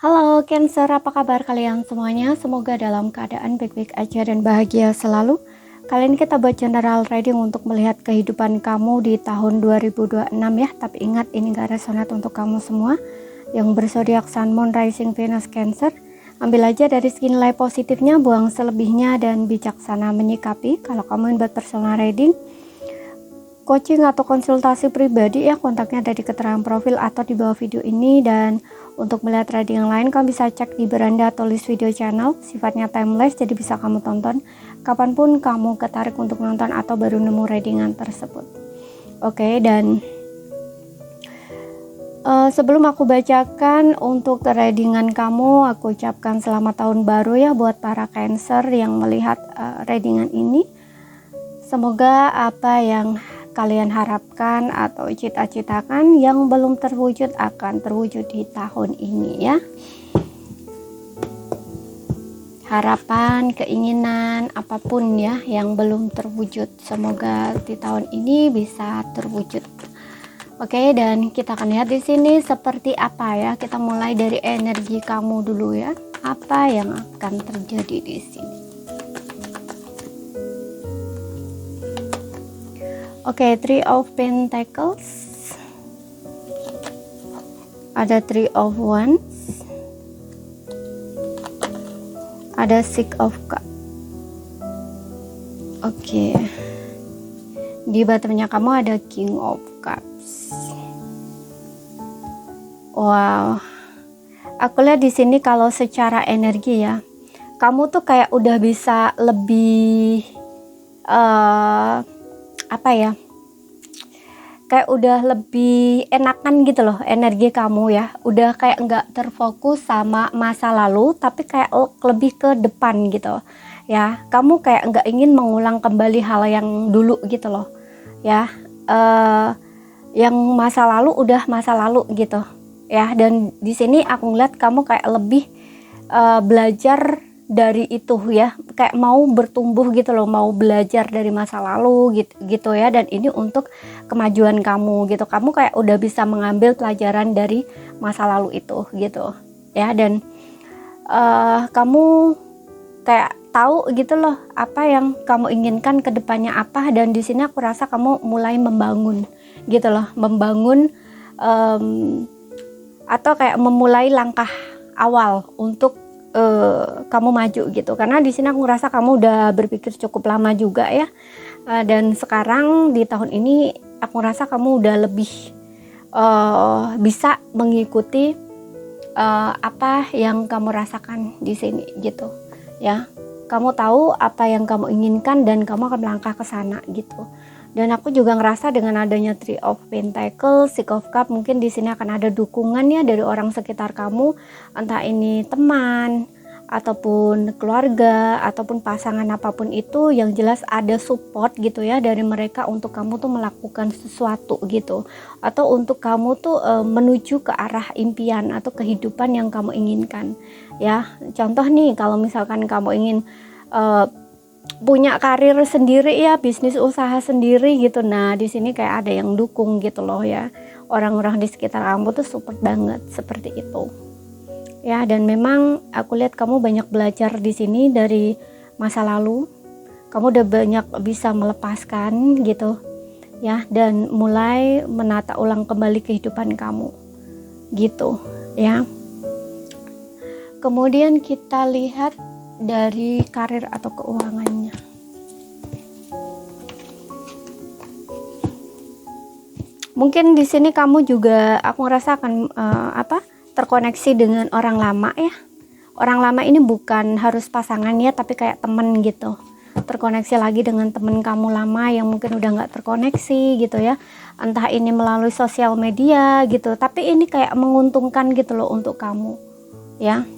Halo Cancer, apa kabar kalian semuanya? Semoga dalam keadaan baik-baik aja dan bahagia selalu. Kali ini kita buat general reading untuk melihat kehidupan kamu di tahun 2026 ya. Tapi ingat, ini gak resonate untuk kamu semua yang berzodiak Sun, Moon, Rising, Venus, Cancer. Ambil aja dari segi nilai positifnya, buang selebihnya, dan bijaksana menyikapi. Kalau kamu ingin buat personal reading, coaching atau konsultasi pribadi ya, kontaknya ada di keterangan profil atau di bawah video ini. Dan untuk melihat reading yang lain, kamu bisa cek di beranda atau list video channel, sifatnya timeless, jadi bisa kamu tonton kapanpun kamu ketarik untuk nonton atau baru nemu readingan tersebut. Oke, dan sebelum aku bacakan untuk readingan kamu, aku ucapkan selamat tahun baru ya buat para Cancer yang melihat readingan ini. Semoga apa yang kalian harapkan atau cita-citakan yang belum terwujud akan terwujud di tahun ini ya. Harapan, keinginan, apapun ya yang belum terwujud, semoga di tahun ini bisa terwujud. Oke, dan kita akan lihat di sini seperti apa ya. Kita mulai dari energi kamu dulu ya. Apa yang akan terjadi di sini? Oke, Three of Pentacles, ada Three of Wands, ada Six of Cups. Oke, di bottomnya kamu ada King of Cups. Wow, aku lihat di sini kalau secara energi ya, kamu tuh kayak udah bisa lebih apa ya, kayak udah lebih enakan gitu loh energi kamu ya, udah kayak nggak terfokus sama masa lalu tapi kayak lebih ke depan gitu ya. Kamu kayak nggak ingin mengulang kembali hal yang dulu gitu loh ya, yang masa lalu udah masa lalu gitu ya. Dan di sini aku ngeliat kamu kayak lebih belajar dari itu ya, kayak mau bertumbuh gitu loh, mau belajar dari masa lalu gitu ya. Dan ini untuk kemajuan kamu gitu, kamu kayak udah bisa mengambil pelajaran dari masa lalu itu gitu ya. Dan kamu kayak tahu gitu loh apa yang kamu inginkan ke depannya apa. Dan di sini aku rasa kamu mulai membangun gitu loh, membangun atau kayak memulai langkah awal untuk kamu maju gitu. Karena di sini aku ngerasa kamu udah berpikir cukup lama juga ya, dan sekarang di tahun ini aku ngerasa kamu udah lebih bisa mengikuti apa yang kamu rasakan di sini gitu ya. Kamu tahu apa yang kamu inginkan dan kamu akan melangkah ke sana gitu. Dan aku juga ngerasa dengan adanya Three of Pentacles, Six of Cups, mungkin di sini akan ada dukungan ya dari orang sekitar kamu, entah ini teman ataupun keluarga ataupun pasangan apapun itu. Yang jelas ada support gitu ya dari mereka untuk kamu tuh melakukan sesuatu gitu, atau untuk kamu tuh menuju ke arah impian atau kehidupan yang kamu inginkan ya. Contoh nih, kalau misalkan kamu ingin punya karir sendiri ya, bisnis usaha sendiri gitu. Nah, di sini kayak ada yang dukung gitu loh ya. Orang-orang di sekitar kamu tuh support banget seperti itu. Ya, dan memang aku lihat kamu banyak belajar di sini dari masa lalu. Kamu udah banyak bisa melepaskan gitu ya, dan mulai menata ulang kembali kehidupan kamu gitu ya. Kemudian kita lihat dari karir atau keuangannya. Mungkin di sini kamu juga, aku ngerasa akan terkoneksi dengan orang lama ya. Orang lama ini bukan harus pasangan ya, tapi kayak temen gitu. Terkoneksi lagi dengan temen kamu lama yang mungkin udah nggak terkoneksi gitu ya. Entah ini melalui sosial media gitu, tapi ini kayak menguntungkan gitu loh untuk kamu ya.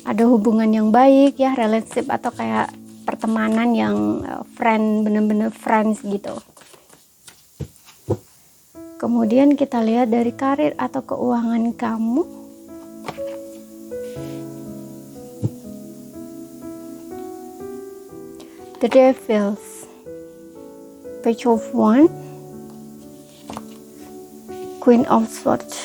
Ada hubungan yang baik ya, relationship atau kayak pertemanan yang friend, bener-bener friends gitu. Kemudian kita lihat dari karir atau keuangan kamu. The Devils, Page of Wands, Queen of Swords.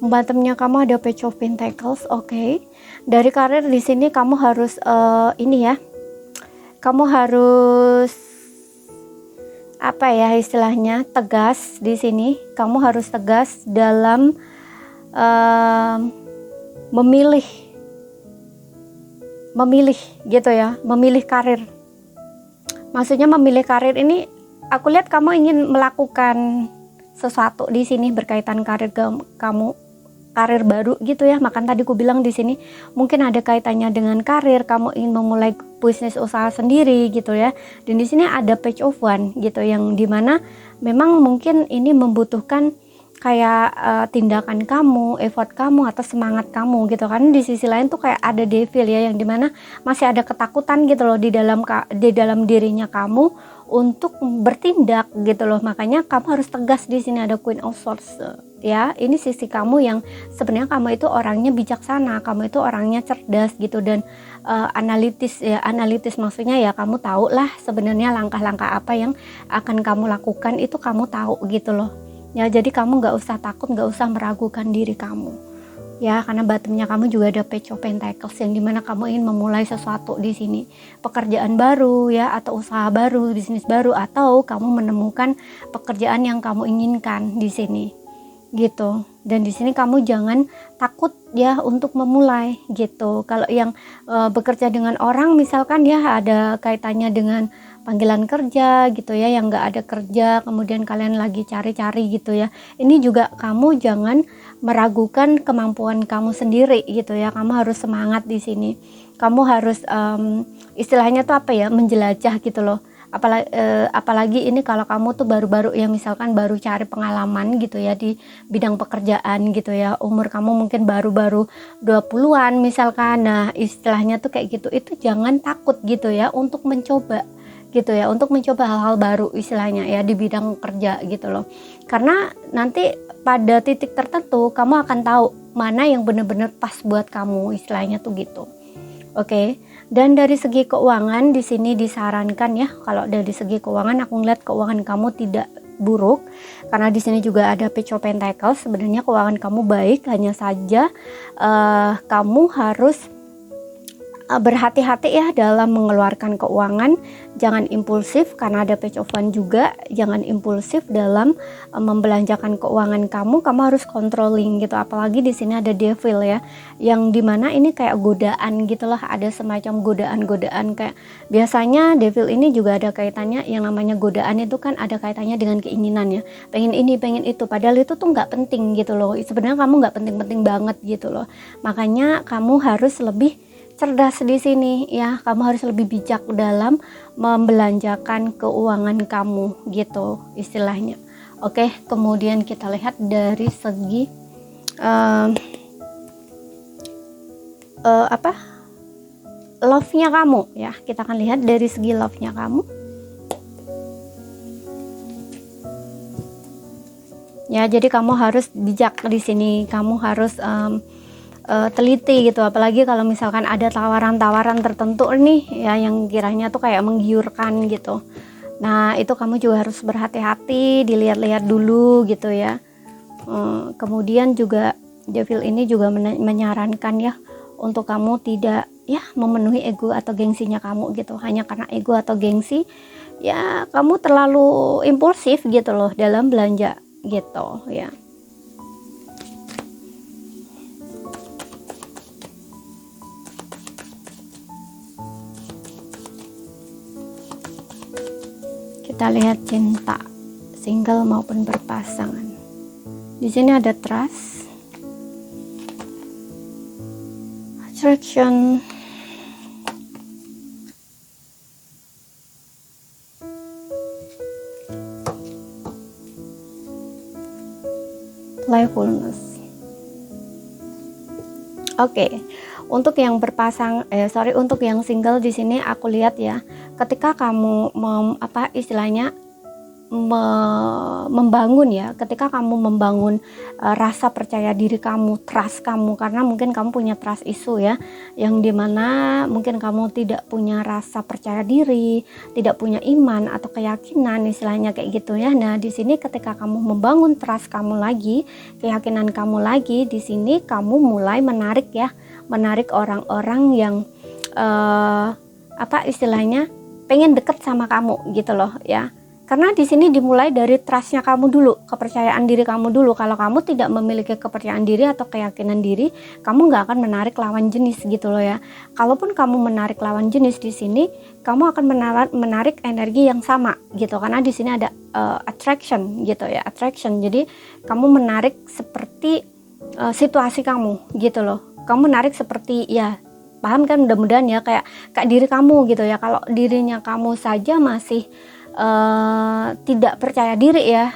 Bottomnya kamu ada Page of Pentacles. Oke. Dari karir di sini kamu harus ini ya. Kamu harus apa ya istilahnya, tegas di sini. Kamu harus tegas dalam memilih gitu ya, memilih karir. Maksudnya memilih karir ini, aku lihat kamu ingin melakukan sesuatu di sini berkaitan karir kamu, karir baru gitu ya. Makan tadi aku bilang di sini mungkin ada kaitannya dengan karir, kamu ingin memulai bisnis usaha sendiri gitu ya. Dan di sini ada Page of Wands gitu, yang dimana memang mungkin ini membutuhkan kayak tindakan kamu, effort kamu atau semangat kamu gitu kan. Di sisi lain tuh kayak ada devil ya, yang dimana masih ada ketakutan gitu loh di dalam dirinya kamu untuk bertindak gitu loh. Makanya kamu harus tegas. Di sini ada Queen of Swords ya. Ini sisi kamu yang sebenarnya kamu itu orangnya bijaksana, kamu itu orangnya cerdas gitu, dan analitis ya. Analitis maksudnya ya kamu tahu lah sebenarnya langkah-langkah apa yang akan kamu lakukan, itu kamu tahu gitu loh ya. Jadi kamu nggak usah takut, nggak usah meragukan diri kamu ya, karena bottomnya kamu juga ada Page of Pentacles, yang dimana kamu ingin memulai sesuatu di sini, pekerjaan baru ya, atau usaha baru, bisnis baru, atau kamu menemukan pekerjaan yang kamu inginkan di sini gitu. Dan di sini kamu jangan takut ya untuk memulai gitu. Kalau yang bekerja dengan orang misalkan ya, ada kaitannya dengan panggilan kerja gitu ya, yang nggak ada kerja kemudian kalian lagi cari-cari gitu ya, ini juga kamu jangan meragukan kemampuan kamu sendiri gitu ya. Kamu harus semangat di sini, kamu harus istilahnya tuh apa ya, menjelajah gitu loh. Apalagi ini kalau kamu tuh baru-baru ya, misalkan baru cari pengalaman gitu ya di bidang pekerjaan gitu ya, umur kamu mungkin baru-baru 20-an misalkan. Nah istilahnya tuh kayak gitu, itu jangan takut gitu ya untuk mencoba gitu ya, untuk mencoba hal-hal baru istilahnya ya di bidang kerja gitu loh. Karena nanti pada titik tertentu kamu akan tahu mana yang benar-benar pas buat kamu istilahnya tuh gitu. Oke. Dan dari segi keuangan di sini disarankan ya, kalau dari segi keuangan aku ngeliat keuangan kamu tidak buruk, karena di sini juga ada Page of Pentacles. Sebenarnya keuangan kamu baik, hanya saja kamu harus berhati-hati ya dalam mengeluarkan keuangan. Jangan impulsif, karena ada Page of Wands juga. Jangan impulsif dalam membelanjakan keuangan kamu harus controlling gitu. Apalagi di sini ada devil ya, yang dimana ini kayak godaan gitulah, ada semacam godaan-godaan. Kayak biasanya devil ini juga ada kaitannya, yang namanya godaan itu kan ada kaitannya dengan keinginan ya, pengen ini pengen itu, padahal itu tuh nggak penting gitu loh. Sebenarnya kamu nggak penting-penting banget gitu loh. Makanya kamu harus lebih cerdas di sini ya, kamu harus lebih bijak dalam membelanjakan keuangan kamu gitu istilahnya. Oke, kemudian kita lihat dari segi love-nya kamu ya. Kita akan lihat dari segi love-nya kamu. Ya, jadi kamu harus bijak di sini, kamu harus teliti gitu. Apalagi kalau misalkan ada tawaran-tawaran tertentu nih ya, yang kiranya tuh kayak menggiurkan gitu. Nah itu kamu juga harus berhati-hati, dilihat-lihat dulu gitu ya. Kemudian juga devil ini juga menyarankan ya untuk kamu tidak ya memenuhi ego atau gengsinya kamu gitu. Hanya karena ego atau gengsi ya kamu terlalu impulsif gitu loh dalam belanja gitu ya. Kita lihat cinta, single maupun berpasangan. Di sini ada trust, attraction, playfulness. Oke. Untuk yang untuk yang single di sini aku lihat ya, ketika kamu istilahnya membangun ya, ketika kamu membangun rasa percaya diri kamu, trust kamu, karena mungkin kamu punya trust issue ya, yang dimana mungkin kamu tidak punya rasa percaya diri, tidak punya iman atau keyakinan, istilahnya kayak gitu ya. Nah di sini ketika kamu membangun trust kamu lagi, keyakinan kamu lagi, di sini kamu mulai menarik ya, menarik orang-orang yang apa istilahnya pengen deket sama kamu gitu loh ya. Karena di sini dimulai dari trustnya kamu dulu, kepercayaan diri kamu dulu. Kalau kamu tidak memiliki kepercayaan diri atau keyakinan diri, kamu nggak akan menarik lawan jenis gitu loh ya. Kalaupun kamu menarik lawan jenis di sini, kamu akan menarik energi yang sama gitu. Karena di sini ada attraction gitu ya, attraction. Jadi kamu menarik seperti situasi kamu gitu loh. Kamu menarik seperti ya, paham kan, mudah-mudahan ya, kayak diri kamu gitu ya. Kalau dirinya kamu saja masih tidak percaya diri ya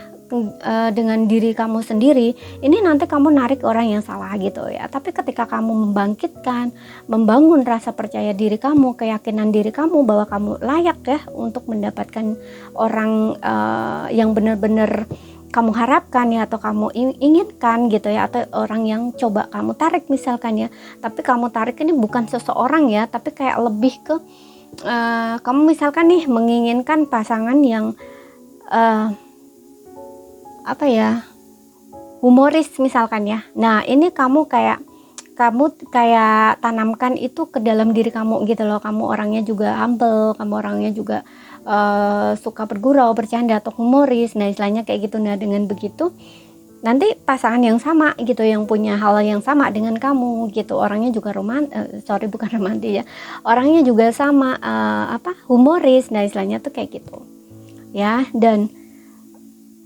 dengan diri kamu sendiri, ini nanti kamu narik orang yang salah gitu ya. Tapi ketika kamu membangkitkan, membangun rasa percaya diri kamu, keyakinan diri kamu bahwa kamu layak ya untuk mendapatkan orang yang benar-benar kamu harapkan ya, atau kamu inginkan gitu ya, atau orang yang coba kamu tarik misalkan ya, tapi kamu tarik ini bukan seseorang ya, tapi kayak lebih ke kamu misalkan nih menginginkan pasangan yang apa ya, humoris misalkan ya. Nah ini kamu kayak tanamkan itu ke dalam diri kamu gitu loh. Kamu orangnya juga humble, kamu orangnya juga suka bergurau, bercanda atau humoris. Nah istilahnya kayak gitu. Nah dengan begitu nanti pasangan yang sama gitu, yang punya hal yang sama dengan kamu gitu, orangnya juga bukan romantis ya, orangnya juga sama humoris. Nah istilahnya tuh kayak gitu ya, dan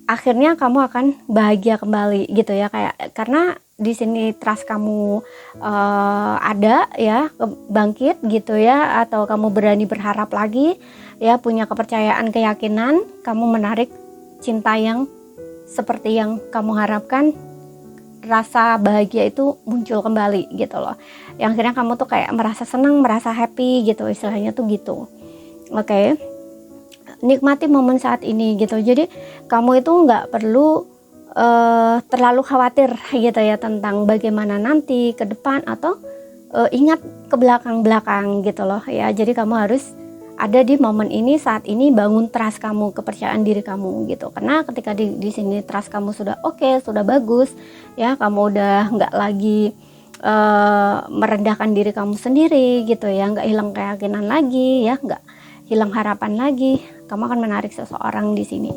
akhirnya kamu akan bahagia kembali gitu ya, kayak karena di sini trust kamu ada ya, bangkit gitu ya, atau kamu berani berharap lagi ya, punya kepercayaan, keyakinan, kamu menarik cinta yang seperti yang kamu harapkan, rasa bahagia itu muncul kembali gitu loh. Yang akhirnya kamu tuh kayak merasa senang, merasa happy gitu, istilahnya tuh gitu. Oke. Nikmati momen saat ini gitu. Jadi kamu itu nggak perlu terlalu khawatir gitu ya tentang bagaimana nanti ke depan, atau ingat ke belakang gitu loh ya. Jadi kamu harus ada di momen ini, saat ini, bangun trust kamu, kepercayaan diri kamu gitu. Karena ketika di sini trust kamu sudah oke, sudah bagus ya, kamu udah nggak lagi merendahkan diri kamu sendiri gitu ya, nggak hilang keyakinan lagi ya, nggak hilang harapan lagi, kamu akan menarik seseorang di sini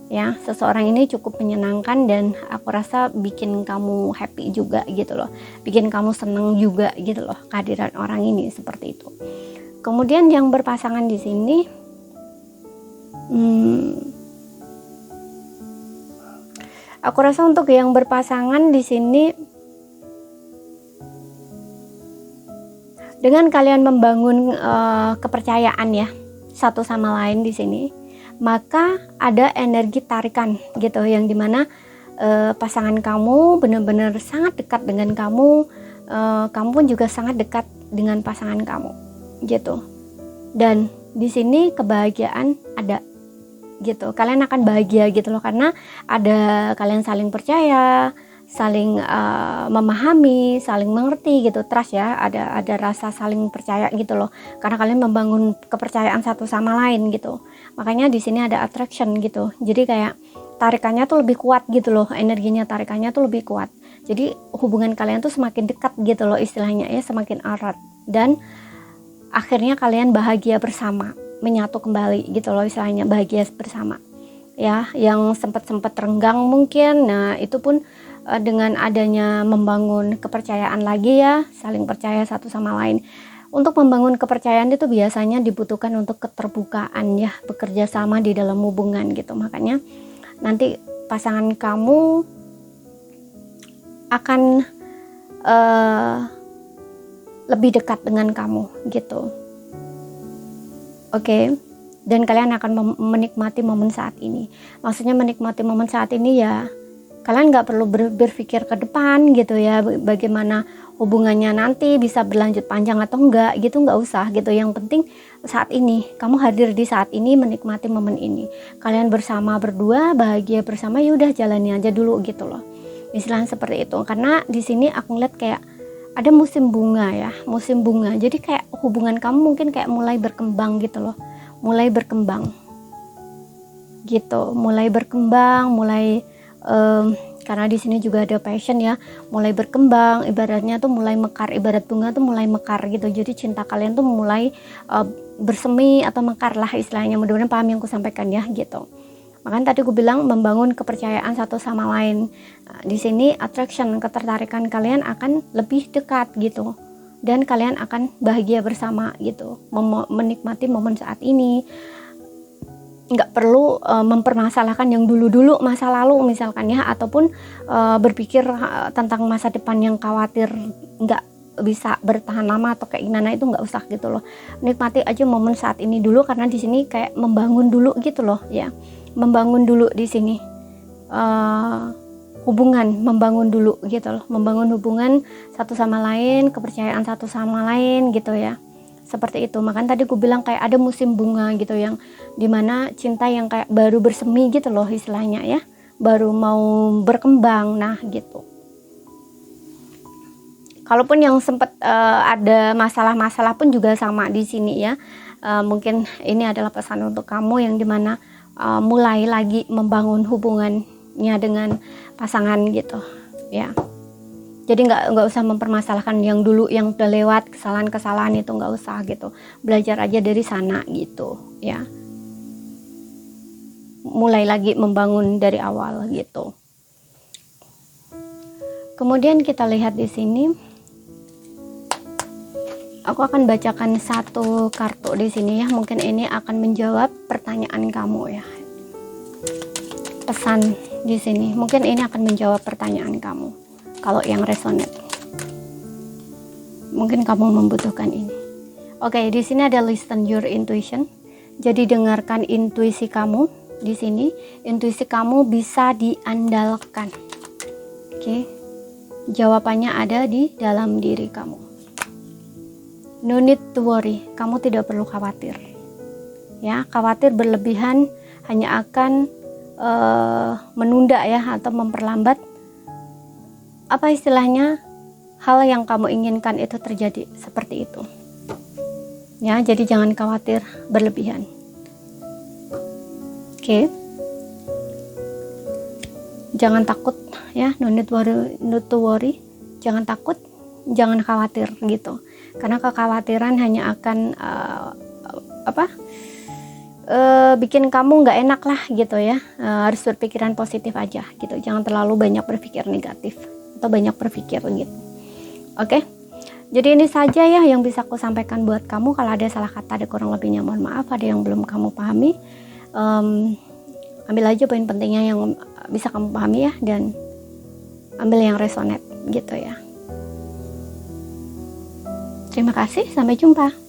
ya. Seseorang ini cukup menyenangkan dan aku rasa bikin kamu happy juga gitu loh, bikin kamu seneng juga gitu loh kehadiran orang ini, seperti itu. Kemudian yang berpasangan di sini, aku rasa untuk yang berpasangan di sini, dengan kalian membangun kepercayaan ya satu sama lain di sini, maka ada energi tarikan gitu, yang dimana pasangan kamu benar-benar sangat dekat dengan kamu, kamu pun juga sangat dekat dengan pasangan kamu gitu. Dan di sini kebahagiaan ada gitu, kalian akan bahagia gitu loh, karena ada kalian saling percaya, saling memahami, saling mengerti gitu, trust ya, ada rasa saling percaya gitu loh, karena kalian membangun kepercayaan satu sama lain gitu. Makanya di sini ada attraction gitu, jadi kayak tarikannya tuh lebih kuat gitu loh, energinya tarikannya tuh lebih kuat, jadi hubungan kalian tuh semakin dekat gitu loh istilahnya ya, semakin erat, dan akhirnya kalian bahagia bersama, menyatu kembali gitu loh istilahnya, bahagia bersama ya, yang sempat renggang mungkin. Nah itu pun dengan adanya membangun kepercayaan lagi ya, saling percaya satu sama lain. Untuk membangun kepercayaan itu biasanya dibutuhkan untuk keterbukaan ya, bekerja sama di dalam hubungan gitu. Makanya nanti pasangan kamu akan lebih dekat dengan kamu gitu. Oke. Dan kalian akan menikmati momen saat ini. Maksudnya menikmati momen saat ini ya, Kalian nggak perlu berpikir ke depan gitu ya, bagaimana hubungannya nanti bisa berlanjut panjang atau enggak gitu, nggak usah gitu. Yang penting saat ini, kamu hadir di saat ini, menikmati momen ini. Kalian bersama berdua, bahagia bersama, ya udah jalani aja dulu gitu loh. Istilahnya seperti itu. Karena di sini aku ngeliat kayak ada musim bunga ya, musim bunga. Jadi kayak hubungan kamu mungkin kayak mulai berkembang gitu loh. Mulai berkembang. Gitu, mulai berkembang, mulai karena di sini juga ada passion ya, mulai berkembang, ibaratnya tuh mulai mekar, ibarat bunga tuh mulai mekar gitu. Jadi cinta kalian tuh mulai bersemi atau mekar lah istilahnya. Mudah-mudahan paham yang aku sampaikan ya gitu. Makanya tadi aku bilang membangun kepercayaan satu sama lain. Nah, di sini attraction, ketertarikan kalian akan lebih dekat gitu. Dan kalian akan bahagia bersama gitu. Menikmati momen saat ini. Nggak perlu mempermasalahkan yang dulu-dulu masa lalu misalkan ya, ataupun berpikir tentang masa depan yang khawatir nggak bisa bertahan lama atau keinginan, itu nggak usah gitu loh. Nikmati aja momen saat ini dulu, karena di sini kayak membangun dulu gitu loh ya, membangun dulu di sini hubungan, membangun dulu gitu loh, membangun hubungan satu sama lain, kepercayaan satu sama lain gitu ya. Seperti itu. Makanya tadi aku bilang kayak ada musim bunga gitu, yang dimana cinta yang kayak baru bersemi gitu loh istilahnya ya, baru mau berkembang. Nah gitu. Kalaupun yang sempat ada masalah-masalah pun juga sama di sini ya. Mungkin ini adalah pesan untuk kamu yang dimana mulai lagi membangun hubungannya dengan pasangan gitu ya. Jadi nggak usah mempermasalahkan yang dulu, yang udah lewat, kesalahan-kesalahan itu nggak usah gitu. Belajar aja dari sana gitu ya. Mulai lagi membangun dari awal gitu. Kemudian kita lihat di sini. Aku akan bacakan satu kartu di sini ya. Mungkin ini akan menjawab pertanyaan kamu ya. Pesan di sini. Mungkin ini akan menjawab pertanyaan kamu. Kalau yang resonate, mungkin kamu membutuhkan ini. Oke, di sini ada listen your intuition. Jadi dengarkan intuisi kamu di sini. Intuisi kamu bisa diandalkan. Oke, jawabannya ada di dalam diri kamu. No need to worry. Kamu tidak perlu khawatir. Ya, khawatir berlebihan hanya akan menunda ya, atau memperlambat apa istilahnya, hal yang kamu inginkan itu terjadi, seperti itu ya. Jadi jangan khawatir berlebihan. Oke. Jangan takut ya, no need to worry. Jangan takut, jangan khawatir gitu, karena kekhawatiran hanya akan bikin kamu nggak enak lah gitu ya. Harus berpikiran positif aja gitu, jangan terlalu banyak berpikir negatif atau banyak berpikir gitu. Oke, jadi ini saja ya yang bisa aku sampaikan buat kamu. Kalau ada salah kata, ada kurang lebihnya mohon maaf. Ada yang belum kamu pahami, ambil aja poin pentingnya yang bisa kamu pahami ya, dan ambil yang resonate gitu ya. Terima kasih, sampai jumpa.